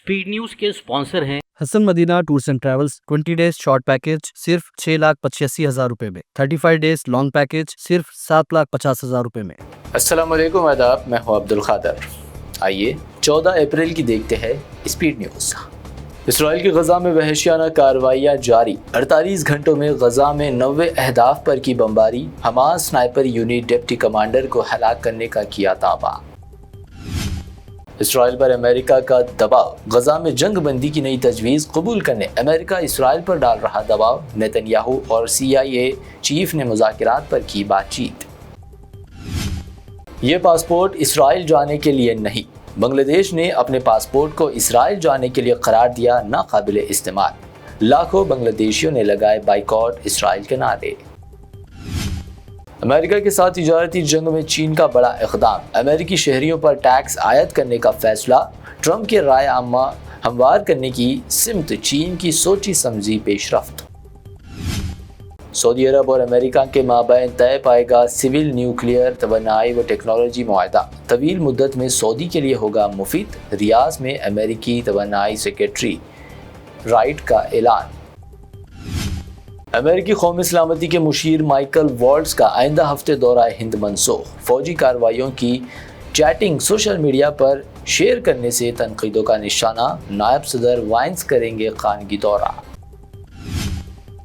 Speed news के sponsor हैं Hasan Madina tours and travels. 20 days short package सिर्फ 6,85,000 रुपए में, 35 डेज लॉन्ग पैकेज सिर्फ 7,50,000 रुपए में। अस्सलाम वालेकुम, आदाब, मैं हूं अब्दुल खादर। आइए 14 अप्रैल की देखते हैं स्पीड न्यूज़। इसराइल की गजा में वहशियाना कार्रवाइयाँ जारी। 48 घंटों में गजा में 90 अहदाफ पर की बमबारी। Hamas sniper unit deputy commander को हलाक करने का किया दावा। इसराइल पर अमेरिका का दबाव। गजा में जंग बंदी की नई तजवीज़ कबूल करने अमेरिका इसराइल पर डाल रहा दबाव। नेतन्याहू और CIA चीफ ने मुज़ाकरात पर की बातचीत। ये पासपोर्ट इसराइल जाने के लिए नहीं। बांग्लादेश ने अपने पासपोर्ट को इसराइल जाने के लिए करार दिया नाकाबिल इस्तेमाल। लाखों बांग्लादेशियों ने लगाए बाइकॉट इसराइल के नारे। अमेरिका के साथ तिजारती जंग में चीन का बड़ा इक़दाम। अमेरिकी शहरियों पर टैक्स आयद करने का फैसला। ट्रंप के राय आमा हमवार करने की सिमत चीन की सोची समझी पेशरफ्त। सऊदी अरब और अमेरिका के माबैन तय पाएगा सिविल न्यूक्लियर तवानाई व टेक्नोलॉजी मुआहदा। तवील मुद्दत में सऊदी के लिए होगा मुफीद। रियाद में अमेरिकी तवानाई सेक्रेटरी राइट का ऐलान। अमेरिकी कौमी सलामती के मुशीर माइकल वॉल्ट्स का आइंदा हफ्ते दौरा हिंद मनसूख। फौजी कार्रवाइयों की चैटिंग सोशल मीडिया पर शेयर करने से तनकीदों का निशाना। नायब सदर वाइंस करेंगे खानगी दौरा।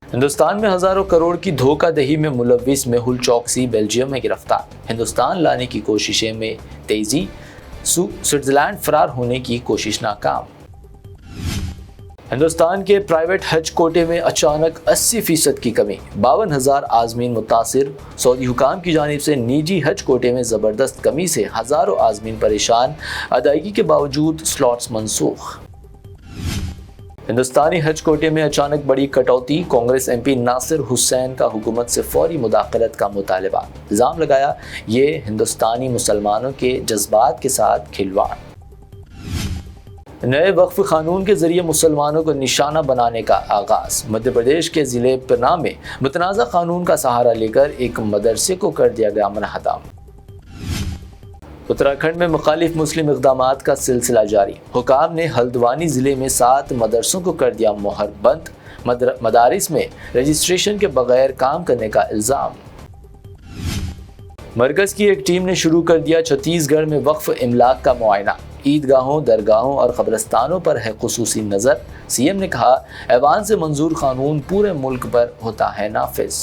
हिंदुस्तान में हज़ारों करोड़ की धोखाधड़ी में मुलव्विस मेहुल चौकसी बेल्जियम में गिरफ्तार। हिंदुस्तान लाने की कोशिशें में तेजी। स्विट्जरलैंड फरार होने की कोशिश नाकाम। हिंदुस्तान के प्राइवेट हज कोटे में अचानक 80% की कमी। 52,000 आज़मीन मुतासिर। सऊदी हुकाम की जानिब से निजी हज कोटे में ज़बरदस्त कमी से हज़ारों आज़मीन परेशान। अदायगी के बावजूद स्लॉट्स मनसूख। हिंदुस्तानी हज कोटे में अचानक बड़ी कटौती। कांग्रेस MP नासिर हुसैन का हुकूमत से फौरी मुदाखलत का मुतालबा। इल्ज़ाम लगाया ये हिंदुस्तानी मुसलमानों के जज्बात के साथ खिलवाड़। नए वक्फ कानून के जरिए मुसलमानों को निशाना बनाने का आगाज। मध्य प्रदेश के ज़िले पन्ना में मुतनाज़ा कानून का सहारा लेकर एक मदरसे को कर दिया गया मुनहदम। उत्तराखंड में मुखालिफ मुस्लिम इक़दामात का सिलसिला जारी। हुकाम ने हल्द्वानी ज़िले में 7 मदरसों को कर दिया मोहर बंद। मदारिस में रजिस्ट्रेशन के बगैर काम करने का इल्ज़ाम। मरकज़ की एक टीम ने शुरू कर दिया छत्तीसगढ़ में वक्फ इमलाक का मुआयना। ईदगाहों, दरगाहों और कब्रस्तानों पर है खुसूसी नज़र। CM ने कहा ऐवान से मंजूर कानून पूरे मुल्क पर होता है नाफिज।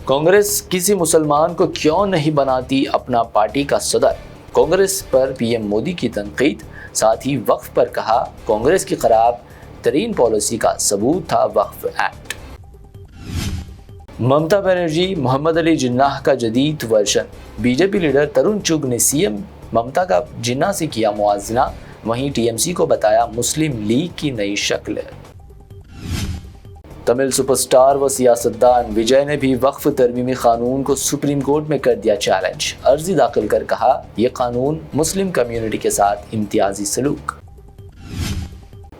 कांग्रेस किसी मुसलमान को क्यों नहीं बनाती अपना पार्टी का सदर। कांग्रेस पर PM मोदी की तनकीद। साथ ही वक्फ पर कहा कांग्रेस की खराब तरीन पॉलिसी का सबूत था वक्फ एक्ट। ममता बनर्जी मोहम्मद अली जिन्नाह का जदीद वर्जन। BJP लीडर तरुण चुग ने CM ममता का जिन्ना से किया मुआजना। वहीं TMC को बताया मुस्लिम लीग की नई शक्ल। तमिल सुपरस्टार व सियासतदान विजय ने भी वक्फ तरमीमी कानून को सुप्रीम कोर्ट में कर दिया चैलेंज। अर्जी दाखिल कर कहा यह कानून मुस्लिम कम्युनिटी के साथ इम्तियाजी सलूक।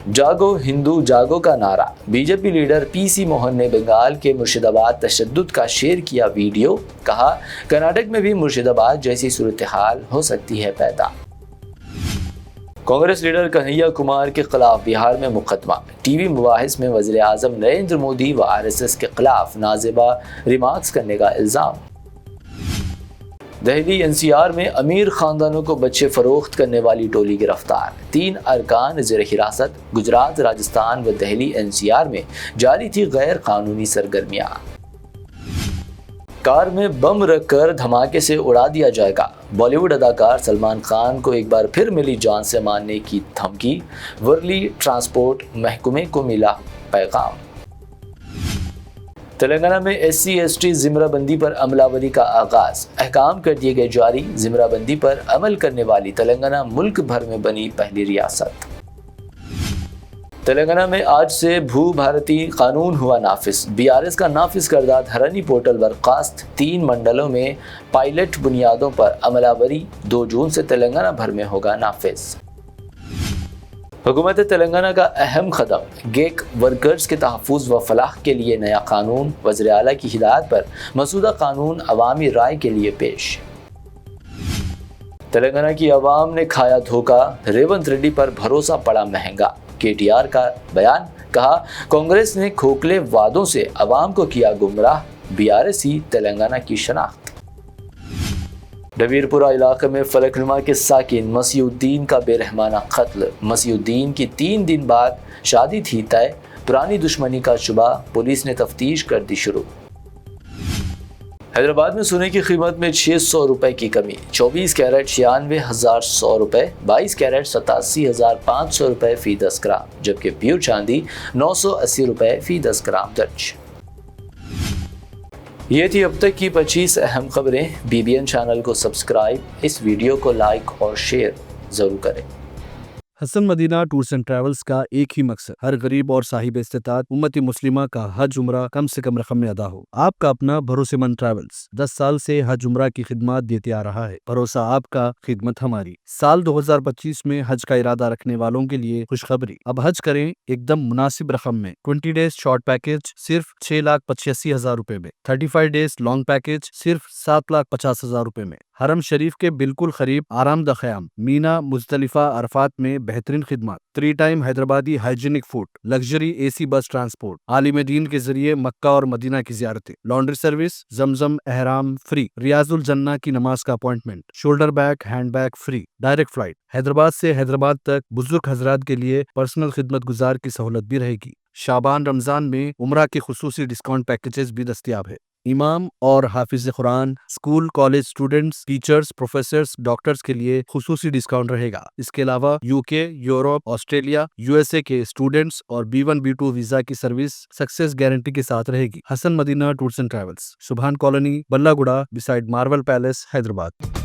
जागो हिंदू जागो का नारा। BJP लीडर PC मोहन ने बंगाल के मुर्शिदाबाद तशद्दुद का शेयर किया वीडियो। कहा कर्नाटक में भी मुर्शिदाबाद जैसी सूरत हाल हो सकती है पैदा। कांग्रेस लीडर कन्हैया कुमार के खिलाफ बिहार में मुकदमा। TV मुबाहिस में वज़ीर आज़म नरेंद्र मोदी व RSS के खिलाफ नाजेबा रिमार्क्स करने का इल्ज़ाम। दिल्ली NCR में अमीर खानदानों को बच्चे फरोख्त करने वाली टोली गिरफ्तार। 3 अरकान ज़ेर हिरासत। गुजरात, राजस्थान व दिल्ली NCR में जारी थी गैर कानूनी सरगर्मियाँ। कार में बम रखकर धमाके से उड़ा दिया जाएगा। बॉलीवुड अदाकार सलमान खान को एक बार फिर मिली जान से मारने की धमकी। वर्ली ट्रांसपोर्ट महकमे को मिला पैगाम। तेलंगाना में SC/ST ज़िम्राबंदी पर अमलावरी का आगाज। अहकाम कर दिए गए जारी। ज़िम्राबंदी पर अमल करने वाली तेलंगाना मुल्क भर में बनी पहली रियासत। तेलंगाना में आज से भू भारती कानून हुआ नाफिज। BRS का नाफिज करदा धरनी पोर्टल बर्खास्त। 3 मंडलों में पायलट बुनियादों पर अमलावरी। 2 जून से तेलंगाना भर में होगा नाफिज। हुकूमत तेलंगाना का अहम कदम। गेक वर्कर्स के तहफ़्फ़ुज़ व फलाह के लिए नया कानून। वज़ीर आला की हिदायत पर मसूदा कानून अवामी राय के लिए पेश। تلنگانہ کی عوام نے کھایا دھوکہ، ریونت ریڈی پر بھروسہ پڑا مہنگا۔ KTR کا بیان، کہا کانگریس نے کھوکھلے وعدوں سے عوام کو کیا گمراہ، BRS ہی تلنگانہ کی شناخت۔ ڈبیر پورہ علاقے میں فلک نما کے ساکن مسیح الدین کا بے رحمانہ قتل۔ مسیح الدین کی 3 دن بعد شادی تھی طے، پرانی دشمنی کا شبہ، پولیس نے تفتیش کر دی شروع۔ حیدرآباد میں سونے کی قیمت میں 600 روپے کی کمی، 24 کیرٹ 96,100 روپے، 22 کیرٹ 87,500 روپے فی 10 گرام، جبکہ پیور چاندی 980 روپے فی 10 گرام درج۔ یہ تھی اب تک کی 25 اہم خبریں۔ BBN چینل کو سبسکرائب، اس ویڈیو کو لائک اور شیئر ضرور کریں۔ حسن مدینہ ٹورز اینڈ ٹریولز کا ایک ہی مقصد، ہر غریب اور صاحب استطاعت امت مسلمہ کا حج عمرہ کم سے کم رقم میں ادا ہو۔ آپ کا اپنا بھروسے مند ٹریولز 10 سال سے حج عمرہ کی خدمات دیتے آ رہا ہے۔ بھروسہ آپ کا، خدمت ہماری۔ سال 2025 میں حج کا ارادہ رکھنے والوں کے لیے خوشخبری، اب حج کریں ایک دم مناسب رقم میں۔ 20 ڈیز شارٹ پیکج صرف 6,85,000 روپے میں، 35 ڈیز لانگ پیکج صرف 7,50,000 روپے میں۔ حرم شریف کے بالکل قریب آرام دہ قیام، مینا، مزدلفہ، عرفات میں بہترین خدمات، 3 time Hyderabadi hygienic food, luxury AC بس ٹرانسپورٹ، عالم دین کے ذریعے مکہ اور مدینہ کی زیارتیں، لانڈری سروس، زمزم احرام فری، ریاض الجنہ کی نماز کا appointment, shoulder bag handbag free, direct flight Hyderabad سے حیدرآباد تک، بزرگ حضرات کے لیے پرسنل خدمت گزار کی سہولت بھی رہے گی۔ شعبان رمضان میں عمرہ کے خصوصی ڈسکاؤنٹ پیکیجز بھی دستیاب ہے۔ امام اور حافظ قرآن، school college students, teachers, professors, doctors کے لیے خصوصی ڈسکاؤنٹ رہے گا۔ اس کے علاوہ UK، یورپ، آسٹریلیا، USA کے اسٹوڈنٹس اور B1 B2 ویزا کی سروس سکسیس گارنٹی کے ساتھ رہے گی۔ حسن مدینہ ٹورز اینڈ ٹریولز، سبحان کالونی، بلہ گڑا، بسائڈ مارول پیلیس، حیدرآباد۔